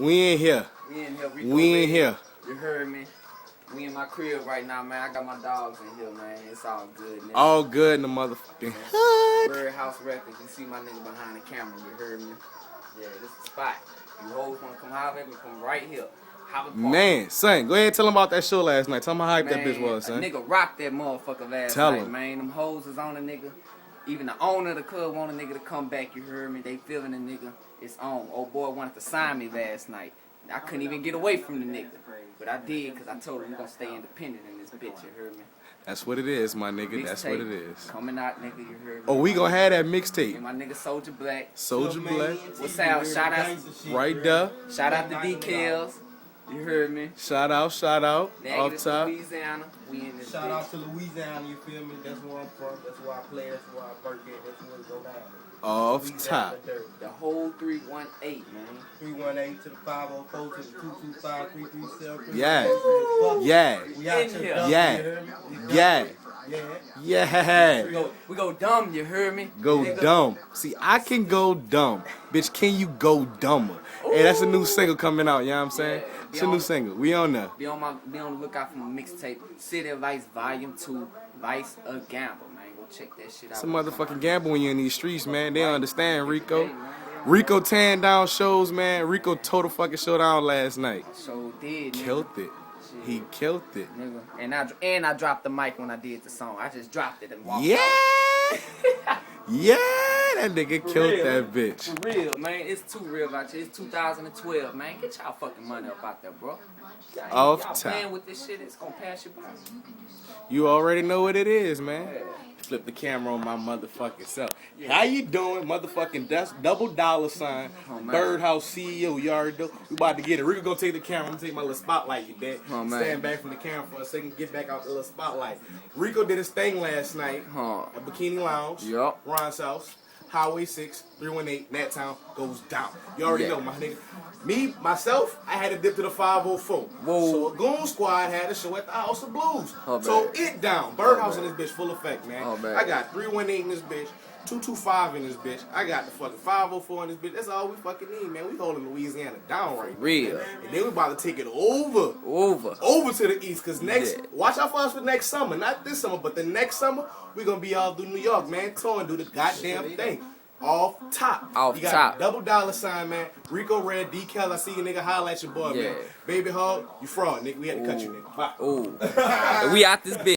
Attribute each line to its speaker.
Speaker 1: We in here.
Speaker 2: We in here.
Speaker 1: We in here.
Speaker 2: You heard me? We in my crib right now, man. I got my dogs in here, man. It's all good, nigga.
Speaker 1: All good in the motherfucking hood.
Speaker 2: Birdhouse Records. You see my nigga behind the camera. You heard me? Yeah, this is the spot. You hoes want to come holler at me, come right here.
Speaker 1: Man, son, go ahead and tell him about that show last night. Tell him how hype that bitch was, son.
Speaker 2: A nigga rocked that motherfucker last night, man. Them hoes is on a nigga. Even the owner of the club want a nigga to come back, you heard me? They feeling the nigga. It's on. Old boy wanted to sign me last night. I couldn't even get away from the nigga. But I did, because I told him we're going to stay independent in this bitch, you heard me?
Speaker 1: That's what it is, my nigga. That's what it is.
Speaker 2: Coming out, nigga, you heard me?
Speaker 1: Oh, we gonna have that mixtape.
Speaker 2: My nigga Souljia Black.
Speaker 1: Souljia Black.
Speaker 2: What's out? Shout out.
Speaker 1: Right there.
Speaker 2: Shout out to Decals. You heard me?
Speaker 1: Shout out. Off top.
Speaker 2: Louisiana. We in this
Speaker 3: Shout
Speaker 2: bitch.
Speaker 3: out to Louisiana, you feel me? That's where I'm from. That's where I play. That's where I work at. That's where it go down.
Speaker 1: Off top.
Speaker 2: The whole 318, man.
Speaker 3: 318 to the 504 to the 225 337.
Speaker 1: Yeah.
Speaker 3: Yeah.
Speaker 2: We out here.
Speaker 1: Yeah.
Speaker 2: We go dumb, you heard me?
Speaker 1: Go dumb. See, I can go dumb. Bitch, can you go dumber? Ooh. Hey, that's a new single coming out, you know what I'm saying?
Speaker 2: Yeah,
Speaker 1: it's a new single. We on there.
Speaker 2: Be on the lookout for my mixtape. City of Lights Volume 2, Vice a Gamble, man. Go check that shit out.
Speaker 1: It's a motherfucking gamble when you're in these streets, man. They understand, Riko. Riko tearing down shows, man. Riko total fucking showdown last night.
Speaker 2: So did.
Speaker 1: Killed it. He killed it.
Speaker 2: Nigga. And I dropped the mic when I did the song. I just dropped it and walked
Speaker 1: out. Yeah, that nigga
Speaker 2: For
Speaker 1: killed
Speaker 2: real.
Speaker 1: that bitch.
Speaker 2: For real, man. It's too real out here. It's 2012, man. Get y'all fucking money up out there, bro.
Speaker 1: Off
Speaker 2: y'all
Speaker 1: top.
Speaker 2: playing with this shit, it's gonna pass you by.
Speaker 1: You already know what it is, man.
Speaker 2: Yeah.
Speaker 1: Flip the camera on my motherfucking self. Yeah. How you doing, motherfucking double dollar sign, Birdhouse CEO, you already know. We about to get it. Riko gonna take the camera. I'm gonna take my little spotlight, you dead. Stand back from the camera for a second, get back out the little spotlight. Riko did his thing last night at Bikini Lounge, Ron's house, Highway 6, 318, Nat Town, goes down. You already know, my nigga. Me, myself, I had to dip to the 504. Whoa. So a Goon Squad had a show at the House of Blues. So it down. Birdhouse in this bitch full effect, man. I got 318 in this bitch, 225 in this bitch. I got the fucking 504 in this bitch. That's all we fucking need, man. We holding Louisiana down right now.
Speaker 2: Real.
Speaker 1: And then we about to take it over to the east. Cause watch out for us for next summer. Not this summer, but the next summer, we gonna be all through New York, man. Touring, do the goddamn thing. Off top. You got double dollar sign, man. Riko Red, Decal, I see you, nigga. Holla at your boy, man. Baby Hog, you fraud, nigga. We had to cut you, nigga. Bye.
Speaker 2: We out this bitch.